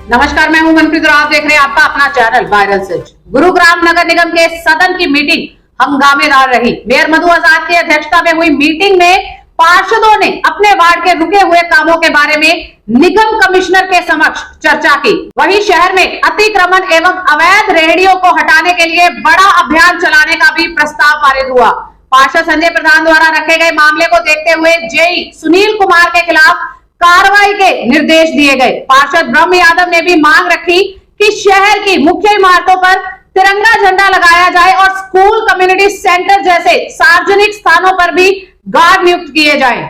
नमस्कार, मैं हूं मनप्रीत और आप देख रहे हैं आपका अपना चैनल वायरल सच। गुरुग्राम नगर निगम के सदन की मीटिंग हंगामेदार रही। मेयर मधु आजाद की अध्यक्षता में हुई मीटिंग में पार्षदों ने अपने वार्ड के रुके हुए कामों के बारे में निगम कमिश्नर के समक्ष चर्चा की। वहीं शहर में अतिक्रमण एवं अवैध रेहड़ियों को हटाने के लिए बड़ा अभियान चलाने का भी प्रस्ताव पारित हुआ। पार्षद संजय प्रधान द्वारा रखे गए मामले को देखते हुए जेई सुनील कुमार के खिलाफ कार्रवाई के निर्देश दिए गए। पार्षद ब्रह्म यादव ने भी मांग रखी कि शहर की मुख्य इमारतों पर तिरंगा झंडा लगाया जाए और स्कूल, कम्युनिटी सेंटर जैसे सार्वजनिक स्थानों पर भी गार्ड नियुक्त किए जाएं।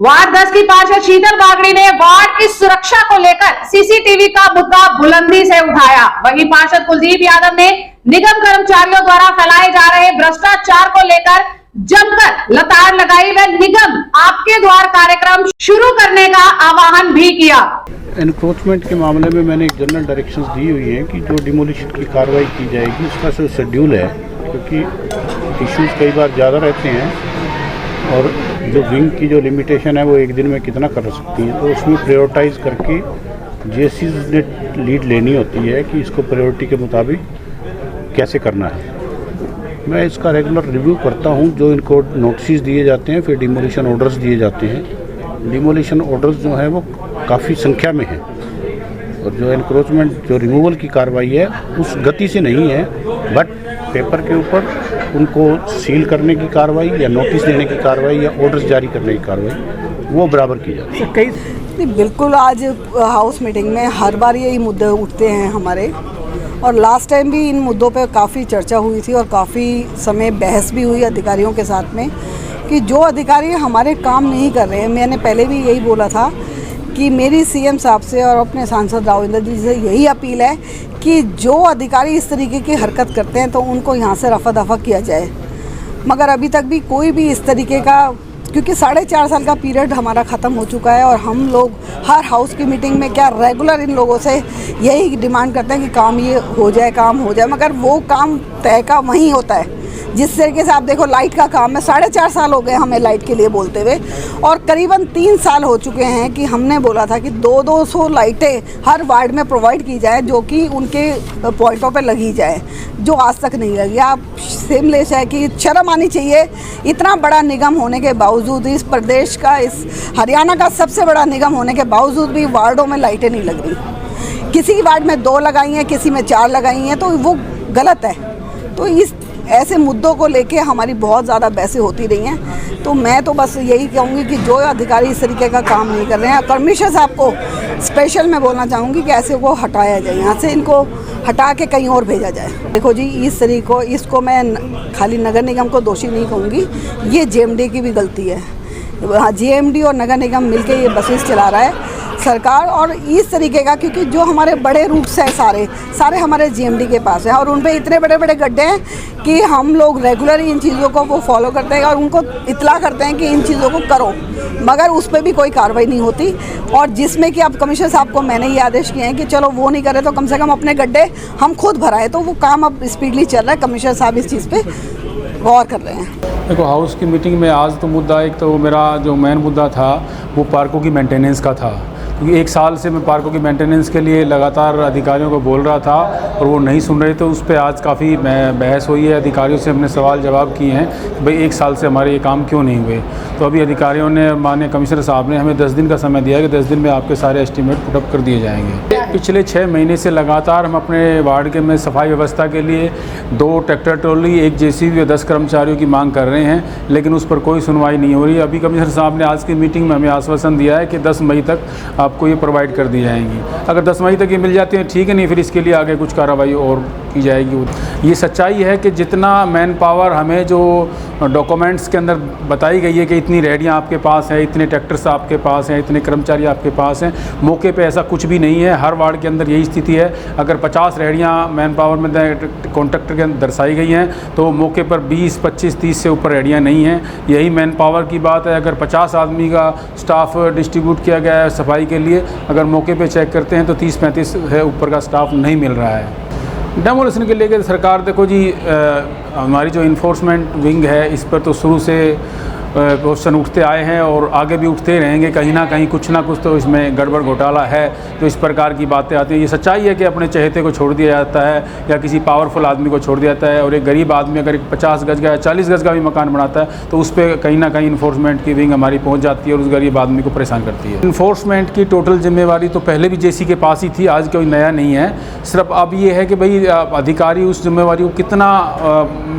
वार्ड 10 की पार्षद शीतल बागड़ी ने वार्ड की सुरक्षा को लेकर सीसीटीवी का मुद्दा बुलंदी से उठाया। वहीं पार्षद कुलदीप यादव ने निगम कर्मचारियों द्वारा फैलाए जा रहे भ्रष्टाचार को लेकर जमकर लताड़ लगाई व निगम आपके द्वार कार्यक्रम शुरू करने का आह्वान भी किया। एनक्रोचमेंट के मामले में मैंने एक जनरल डायरेक्शंस दी हुई हैं कि जो डिमोलिशन की कार्रवाई की जाएगी उसका जो शेड्यूल है, क्योंकि इश्यूज कई बार ज़्यादा रहते हैं और जो विंग की जो लिमिटेशन है वो एक दिन में कितना कर सकती है, तो उसमें प्रायोरिटाइज करके जेसीज ने लीड लेनी होती है कि इसको प्रायोरिटी के मुताबिक कैसे करना है। मैं इसका रेगुलर रिव्यू करता हूं। जो इनको नोटिस दिए जाते हैं, फिर डिमोलिशन ऑर्डर्स दिए जाते हैं। डिमोलिशन ऑर्डर्स जो हैं वो काफ़ी संख्या में हैं और जो एनक्रोचमेंट जो रिमूवल की कार्रवाई है उस गति से नहीं है, बट पेपर के ऊपर उनको सील करने की कार्रवाई या नोटिस देने की कार्रवाई या ऑर्डर्स जारी करने की कार्रवाई वो बराबर की जाती है। कई बिल्कुल आज हाउस मीटिंग में हर बार यही मुद्दे उठते हैं हमारे, और लास्ट टाइम भी इन मुद्दों पे काफ़ी चर्चा हुई थी और काफ़ी समय बहस भी हुई अधिकारियों के साथ में कि जो अधिकारी हमारे काम नहीं कर रहे हैं। मैंने पहले भी यही बोला था कि मेरी सीएम साहब से और अपने सांसद राव इंद्र जी से यही अपील है कि जो अधिकारी इस तरीके की हरकत करते हैं तो उनको यहाँ से रफा दफा किया जाए। मगर अभी तक भी कोई भी इस तरीके का, क्योंकि 4.5 साल का पीरियड हमारा ख़त्म हो चुका है और हम लोग हर हाउस की मीटिंग में क्या रेगुलर इन लोगों से यही डिमांड करते हैं कि काम ये हो जाए, काम हो जाए, मगर वो काम तय का वहीं होता है। जिस तरीके से आप देखो लाइट का काम है, 4.5 साल हो गए हमें लाइट के लिए बोलते हुए और करीबन 3 साल हो चुके हैं कि हमने बोला था कि 200 लाइटें हर वार्ड में प्रोवाइड की जाए जो कि उनके पॉइंटों पे लगी जाए, जो आज तक नहीं लगी। आप सेमलेस है कि शर्म आनी चाहिए, इतना बड़ा निगम होने के बावजूद, इस प्रदेश का, इस हरियाणा का सबसे बड़ा निगम होने के बावजूद भी वार्डों में लाइटें नहीं लग रही। किसी वार्ड में 2 लगाई हैं, किसी में 4 लगाई हैं, तो वो गलत है। तो इस ऐसे मुद्दों को लेके हमारी बहुत ज़्यादा बहसें होती रही हैं। तो मैं तो बस यही कहूँगी कि जो अधिकारी इस तरीके का काम नहीं कर रहे हैं, कमिश्नर साहब को स्पेशल मैं बोलना चाहूँगी कि ऐसे को हटाया जाए, यहाँ से इनको हटा के कहीं और भेजा जाए। देखो जी, इस तरीके को, इसको मैं खाली नगर निगम को दोषी नहीं कहूँगी, ये जेएमडी की भी गलती है। हाँ, जेएमडी और नगर निगम मिलके ये बसेस चला रहा है सरकार, और इस तरीके का, क्योंकि जो हमारे बड़े रूट्स हैं सारे हमारे जीएमडी के पास हैं और उन पे इतने बड़े बड़े गड्ढे हैं कि हम लोग रेगुलर इन चीज़ों को वो फॉलो करते हैं और उनको इतला करते हैं कि इन चीज़ों को करो, मगर उस पर भी कोई कार्रवाई नहीं होती। और जिसमें कि अब कमिश्नर साहब को मैंने ये आदेश किए हैं कि चलो वो नहीं करे तो कम से कम अपने गड्ढे हम खुद भराएं, तो वो काम अब स्पीडली चल रहा है। कमिश्नर साहब इस चीज़ पर गौर कर रहे हैं। देखो, हाउस की मीटिंग में आज तो मुद्दा, एक तो मेरा जो मेन मुद्दा था वो पार्कों की मेंटेनेंस का था, क्योंकि 1 साल से मैं पार्कों की मेंटेनेंस के लिए लगातार अधिकारियों को बोल रहा था और वो नहीं सुन रहे थे। उस पर आज काफ़ी बहस हुई है, अधिकारियों से हमने सवाल जवाब किए हैं कि भाई 1 साल से हमारे ये काम क्यों नहीं हुए। तो अभी अधिकारियों ने, माननीय कमिश्नर साहब ने हमें 10 दिन का समय दिया कि 10 दिन में आपके सारे एस्टीमेट पुटअप कर दिए जाएंगे। पिछले 6 महीने से लगातार हम अपने वार्ड के में सफाई व्यवस्था के लिए 2 ट्रैक्टर ट्रॉली, 1 जेसीबी और 10 कर्मचारियों की मांग कर रहे हैं, लेकिन उस पर कोई सुनवाई नहीं हो रही। अभी कमिश्नर साहब ने आज की मीटिंग में हमें आश्वासन दिया है कि 10 मई तक आपको ये प्रोवाइड कर दी जाएंगी। अगर 10 मई तक ये मिल जाती हैं ठीक है, नहीं फिर इसके लिए आगे कुछ कार्रवाई और की जाएगी। ये सच्चाई है कि जितना मैन पावर हमें जो डॉक्यूमेंट्स के अंदर बताई गई है कि इतनी रेहड़ियाँ आपके पास हैं, इतने ट्रैक्टर्स आपके पास हैं, इतने कर्मचारी आपके पास हैं, मौके पे ऐसा कुछ भी नहीं है। हर वार्ड के अंदर यही स्थिति है। अगर 50 रेहड़ियाँ मैन पावर में कॉन्ट्रैक्टर के अंदर दर्शाई गई हैं तो मौके पर 20, 25, 30 से ऊपर रेहड़ियाँ नहीं हैं। यही मैन पावर की बात है। अगर 50 आदमी का स्टाफ डिस्ट्रीब्यूट किया गया है सफाई के लिए, अगर मौके पे चेक करते हैं तो 30-35 है ऊपर का स्टाफ नहीं मिल रहा है। डेमोलिशन के लेकर सरकार, देखो जी, हमारी जो इन्फोर्समेंट विंग है इस पर तो शुरू से क्वेश्चन उठते आए हैं और आगे भी उठते रहेंगे। कहीं ना कहीं कुछ ना कुछ तो इसमें गड़बड़ घोटाला है, तो इस प्रकार की बातें आती हैं। ये सच्चाई है कि अपने चहेते को छोड़ दिया जाता है या किसी पावरफुल आदमी को छोड़ दिया जाता है, और एक गरीब आदमी अगर 50 गज का या 40 गज का भी मकान बनाता है तो उस पर कहीं ना कहीं इन्फोर्समेंट की विंग हमारी पहुँच जाती है और उस गरीब आदमी को परेशान करती है। इन्फोर्समेंट की टोटल जिम्मेवारी तो पहले भी जेसी के पास ही थी, आज कोई नया नहीं है। सिर्फ अब ये है कि भाई अधिकारी उस जिम्मेवारी को कितना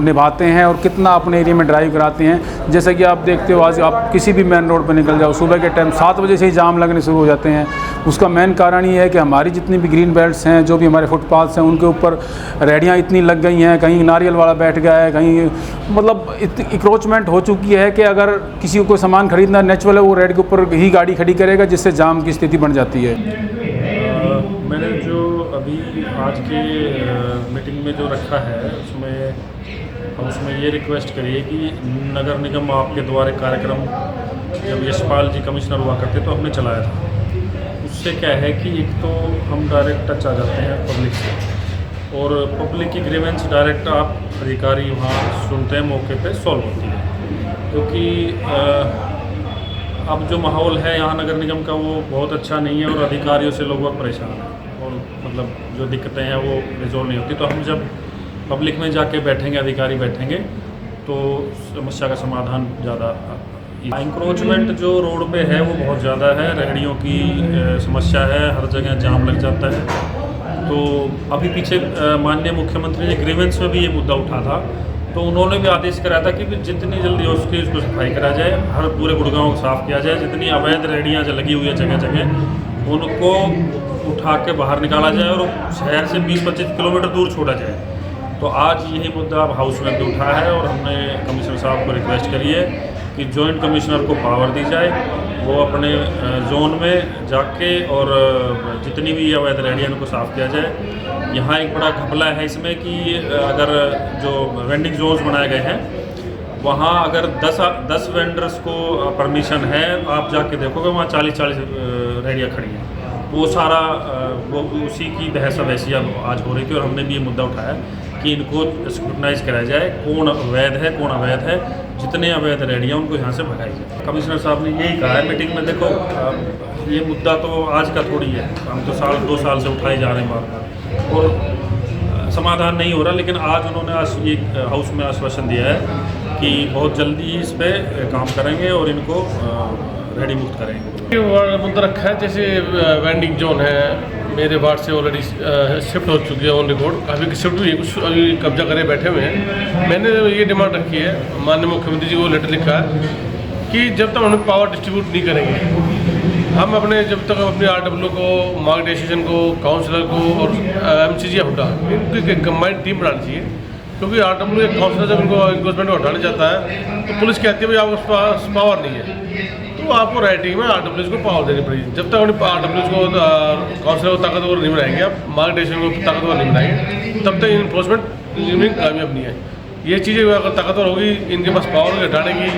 निभाते हैं और कितना अपने एरिया में ड्राइव कराते हैं। जैसा कि आप देखते हो, आज आप किसी भी मेन रोड पर निकल जाओ, सुबह के टाइम 7 बजे से ही जाम लगने शुरू हो जाते हैं। उसका मेन कारण ये है कि हमारी जितनी भी ग्रीन बेल्ट्स हैं, जो भी हमारे फुटपाथ्स हैं, उनके ऊपर रेहड़ियाँ इतनी लग गई हैं, कहीं नारियल वाला बैठ गया है, कहीं मतलब इंक्रोचमेंट हो चुकी है कि अगर किसी को कोई सामान खरीदना नेचुरल है, वो रेड के ऊपर ही गाड़ी खड़ी करेगा, जिससे जाम की स्थिति बन जाती है। मैंने जो अभी आज के मीटिंग में जो रखा है उसमें ये रिक्वेस्ट करी है कि नगर निगम आपके द्वारा कार्यक्रम जब यशपाल जी कमिश्नर हुआ करते तो हमने चलाया था। उससे क्या है कि एक तो हम डायरेक्ट टच आ जाते हैं पब्लिक से, और पब्लिक की ग्रीवेंस डायरेक्ट आप अधिकारी वहाँ सुनते हैं, मौके पे सॉल्व होती है। क्योंकि अब जो माहौल है यहाँ नगर निगम का वो बहुत अच्छा नहीं है और अधिकारियों से लोग बहुत परेशान हैं और मतलब जो दिक्कतें हैं वो रिजॉल्व नहीं होती। तो हम जब पब्लिक में जाके बैठेंगे, अधिकारी बैठेंगे, तो समस्या का समाधान ज़्यादा। इंक्रोचमेंट जो रोड पे है वो बहुत ज़्यादा है, रेहड़ियों की समस्या है, हर जगह जाम लग जाता है। तो अभी पीछे माननीय मुख्यमंत्री ने ग्रीवेंस में भी ये मुद्दा उठा था, तो उन्होंने भी आदेश कराया था कि जितनी जल्दी हो सके उसको सफाई करा जाए, हर पूरे गुड़गांव को साफ़ किया जाए। जितनी अवैध रेहड़ियाँ जो लगी हुई है जगह जगह, उनको उठा के बाहर निकाला जाए और शहर से 20-25 किलोमीटर दूर छोड़ा जाए। तो आज यही मुद्दा अब हाउस में भी उठा है और हमने कमिश्नर साहब को रिक्वेस्ट करी है कि जॉइंट कमिश्नर को पावर दी जाए, वो अपने जोन में जाके और जितनी भी अवैध रेहड़ियाँ उनको साफ़ किया जाए। यहाँ एक बड़ा घपला है इसमें कि अगर जो वेंडिंग जोन्स बनाए गए हैं वहाँ अगर 10 वेंडर्स को परमिशन है, आप जाके देखोगे वहाँ 40-40 रेहड़ियाँ खड़ी हैं। वो सारा वो उसी की बहस वैसी आज हो रही थी और हमने भी ये मुद्दा उठाया कि इनको स्क्रूटनाइज कराया जाए, कौन वैध है कौन अवैध है, जितने अवैध रेहड़ियाँ उनको यहाँ से भगाई जाए। कमिश्नर साहब ने यही कहा है मीटिंग में। देखो ये मुद्दा तो आज का थोड़ी है, हम तो 2 साल से उठाए जा रहे हैं बार और समाधान नहीं हो रहा। लेकिन आज उन्होंने ये हाउस में आश्वासन दिया है कि बहुत जल्दी इस पर काम करेंगे और इनको रेहड़ी मुक्त करेंगे। मुद्दा रखा है जैसे वेंडिंग जोन है, मेरे वार्ड से ऑलरेडी शिफ्ट हो चुकी है ऑन रिकॉर्ड, अभी शिफ्ट हुई है, कुछ अभी कब्जा करे बैठे हुए हैं। मैंने ये डिमांड रखी है, माननीय मुख्यमंत्री जी को लेटर लिखा है कि जब तक हम पावर डिस्ट्रीब्यूट नहीं करेंगे, हम अपने जब तक अपने RW को, मार्ग डेसिजन को, काउंसलर को और MCG हुड्डा इनकी एक कंबाइंड टीम बनानी चाहिए। क्योंकि RW एक काउंसलर जब इनको इन्क्रोचमेंट हटाने जाता है तो पुलिस कहती है भाई आपके पास पावर नहीं है, तो आपको राइटिंग में RW को पावर देनी पड़ेगी। जब तक अपने RW को काउंसलर को ताकतवर नहीं बनाएंगे, आप मार्ग डेसिजन को ताकतवर नहीं बनाएंगे, तब तक इन्फोर्समेंट कामयाब नहीं है। ये चीज़ें अगर ताकतवर होगी, इनके पास पावर हटाने की,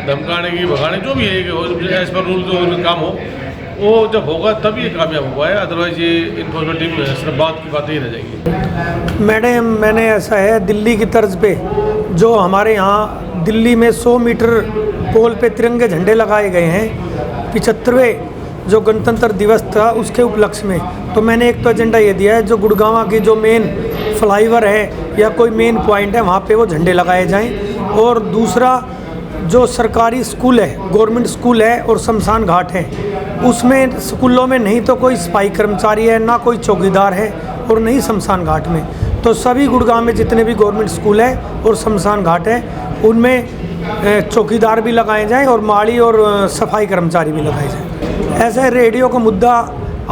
धमकाने की, भगाने जो भी है एज पर रूल जो काम हो, वो जब होगा तब ये कामयाब हुआ है। अदरवाइज ये इन्फोर्समेंट टीम सिर्फ बात की बातें ही रह जाएंगी। मैडम मैंने ऐसा है, दिल्ली की तर्ज पे जो हमारे यहाँ दिल्ली में 100 मीटर पोल पे तिरंगे झंडे लगाए गए हैं 75वें जो गणतंत्र दिवस था उसके उपलक्ष्य में। तो मैंने एक तो एजेंडा ये दिया है, जो गुड़गांव की जो मेन फ्लाईओवर है या कोई मेन पॉइंट है वहाँ पे वो झंडे लगाए जाएं। और दूसरा जो सरकारी स्कूल है, गवर्नमेंट स्कूल है और शमशान घाट है, उसमें स्कूलों में नहीं तो कोई सफाई कर्मचारी है, ना कोई चौकीदार है और नहीं शमशान घाट में। तो सभी गुड़गांव में जितने भी गवर्नमेंट स्कूल है और शमशान घाट है उनमें चौकीदार भी लगाए जाएं और माली और सफाई कर्मचारी भी लगाए जाएं। ऐसे रेडियो का मुद्दा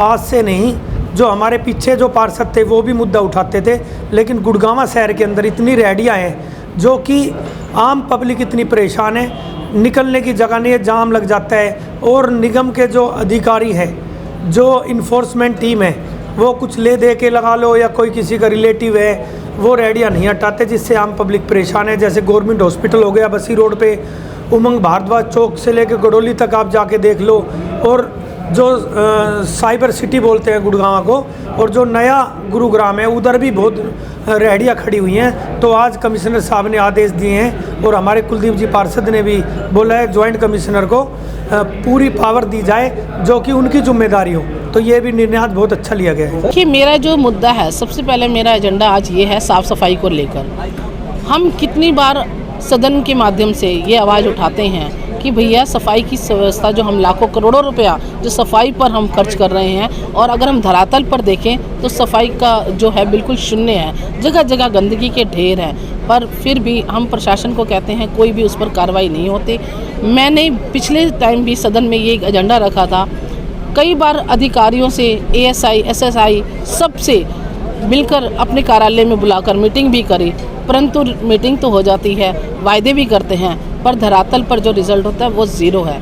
आज से नहीं, जो हमारे पीछे जो पार्षद थे वो भी मुद्दा उठाते थे, लेकिन गुड़गांव शहर के अंदर इतनी रेहड़ियाँ हैं जो कि आम पब्लिक इतनी परेशान है, निकलने की जगह नहीं है, जाम लग जाता है। और निगम के जो अधिकारी हैं, जो इन्फोर्समेंट टीम है, वो कुछ ले दे के लगा लो या कोई किसी का रिलेटिव है, वो रेहड़ियाँ नहीं हटाते, जिससे आम पब्लिक परेशान है। जैसे गवर्नमेंट हॉस्पिटल हो गया बसी रोड पे, उमंग भारद्वाज चौक से लेकर गडोली तक आप जाके देख लो, और जो साइबर सिटी बोलते हैं गुड़गांव को, और जो नया गुरुग्राम है उधर भी बहुत रेहड़ियाँ खड़ी हुई हैं। तो आज कमिश्नर साहब ने आदेश दिए हैं और हमारे कुलदीप जी पार्षद ने भी बोला है ज्वाइंट कमिश्नर को पूरी पावर दी जाए जो कि उनकी जिम्मेदारी हो। तो ये भी निर्णय आज बहुत अच्छा लिया गया है। देखिए, मेरा जो मुद्दा है, सबसे पहले मेरा एजेंडा आज ये है साफ़ सफाई को लेकर। हम कितनी बार सदन के माध्यम से ये आवाज़ उठाते हैं कि भैया सफाई की व्यवस्था, जो हम लाखों करोड़ों रुपया जो सफाई पर हम खर्च कर रहे हैं, और अगर हम धरातल पर देखें तो सफाई का जो है बिल्कुल शून्य है, जगह जगह गंदगी के ढेर हैं। पर फिर भी हम प्रशासन को कहते हैं, कोई भी उस पर कार्रवाई नहीं होती। मैंने पिछले टाइम भी सदन में ये एक एजेंडा रखा था, कई बार अधिकारियों से, ASI, SSI सबसे मिलकर अपने कार्यालय में बुलाकर मीटिंग भी करी, परंतु मीटिंग तो हो जाती है, वायदे भी करते हैं, पर धरातल पर जो रिज़ल्ट होता है वो ज़ीरो है।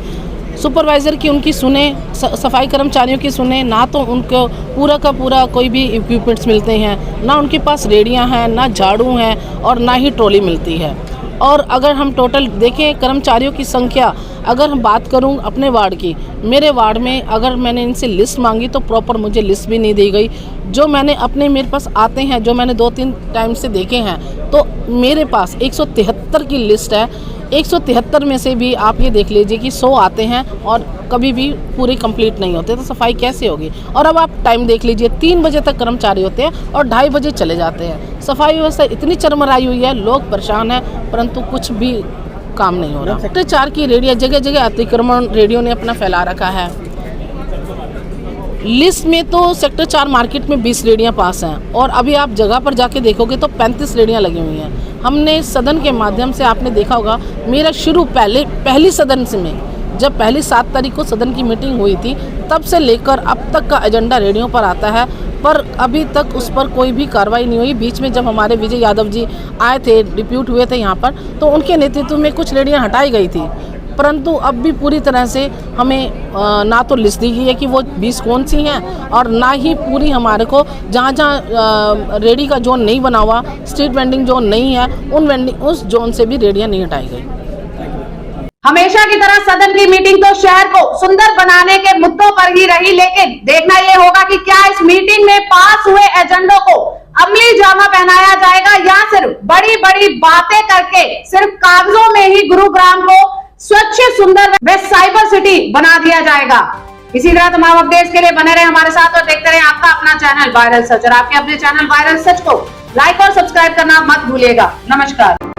सुपरवाइज़र की उनकी सुने, सफाई कर्मचारियों की सुने, ना तो उनको पूरा का पूरा कोई भी इक्विपमेंट्स मिलते हैं, ना उनके पास रेडियां हैं, ना झाड़ू हैं, और ना ही ट्रॉली मिलती है। और अगर हम टोटल देखें कर्मचारियों की संख्या, अगर हम बात करूं अपने वार्ड की, मेरे वार्ड में अगर मैंने इनसे लिस्ट मांगी तो प्रॉपर मुझे लिस्ट भी नहीं दी गई। जो मैंने अपने मेरे पास आते हैं, जो मैंने 2-3 टाइम से देखे हैं, तो मेरे पास 173 की लिस्ट है। 173 में से भी आप ये देख लीजिए कि 100 आते हैं और कभी भी पूरे कंप्लीट नहीं होते, तो सफाई कैसे होगी। और अब आप टाइम देख लीजिए, 3 बजे तक कर्मचारी होते हैं और 2:30 बजे चले जाते हैं। सफाई व्यवस्था इतनी चरमराई हुई है, लोग परेशान हैं, परंतु कुछ भी काम नहीं हो रहा। सेक्टर 4 की रेडियो, जगह जगह अतिक्रमण रेडियो ने अपना फैला रखा है। लिस्ट में तो सेक्टर 4 मार्केट में 20 रेडियाँ पास हैं, और अभी आप जगह पर जाके देखोगे तो 35 रेडियाँ लगी हुई हैं। हमने सदन के माध्यम से, आपने देखा होगा, मेरा शुरू पहली सदन से में जब पहली 7 तारीख को सदन की मीटिंग हुई थी, तब से लेकर अब तक का एजेंडा रेडियो पर आता है, पर अभी तक उस पर कोई भी कार्रवाई नहीं हुई। बीच में जब हमारे विजय यादव जी आए थे, डिप्यूट हुए थे यहाँ पर, तो उनके नेतृत्व में कुछ रेडियाँ हटाई गई थी, परंतु अब भी पूरी तरह से हमें ना तो लिस्ट दी गई है कि वो 20 कौन सी हैं, और ना ही पूरी हमारे को जहाँ जहाँ रेडी का जोन नहीं बना हुआ, स्ट्रीट वेंडिंग जोन नहीं है, उस जोन से भी रेडियाँ नहीं हटाई गई। हमेशा की तरह सदन की मीटिंग तो शहर को सुंदर बनाने के मुद्दों पर ही रही, लेकिन देखना यह होगा कि क्या इस मीटिंग में पास हुए एजेंडों को अमली जामा पहनाया जाएगा, या सिर्फ बड़ी बड़ी बातें करके सिर्फ कागजों में ही गुरुग्राम को स्वच्छ, सुंदर व साइबर सिटी बना दिया जाएगा। इसी तरह तमाम अपडेट्स के लिए बने रहे हमारे साथ और देखते रहे आपका अपना चैनल वायरल सच। और आपके अपने चैनल वायरल सच को लाइक और सब्सक्राइब करना मत भूलिएगा। नमस्कार।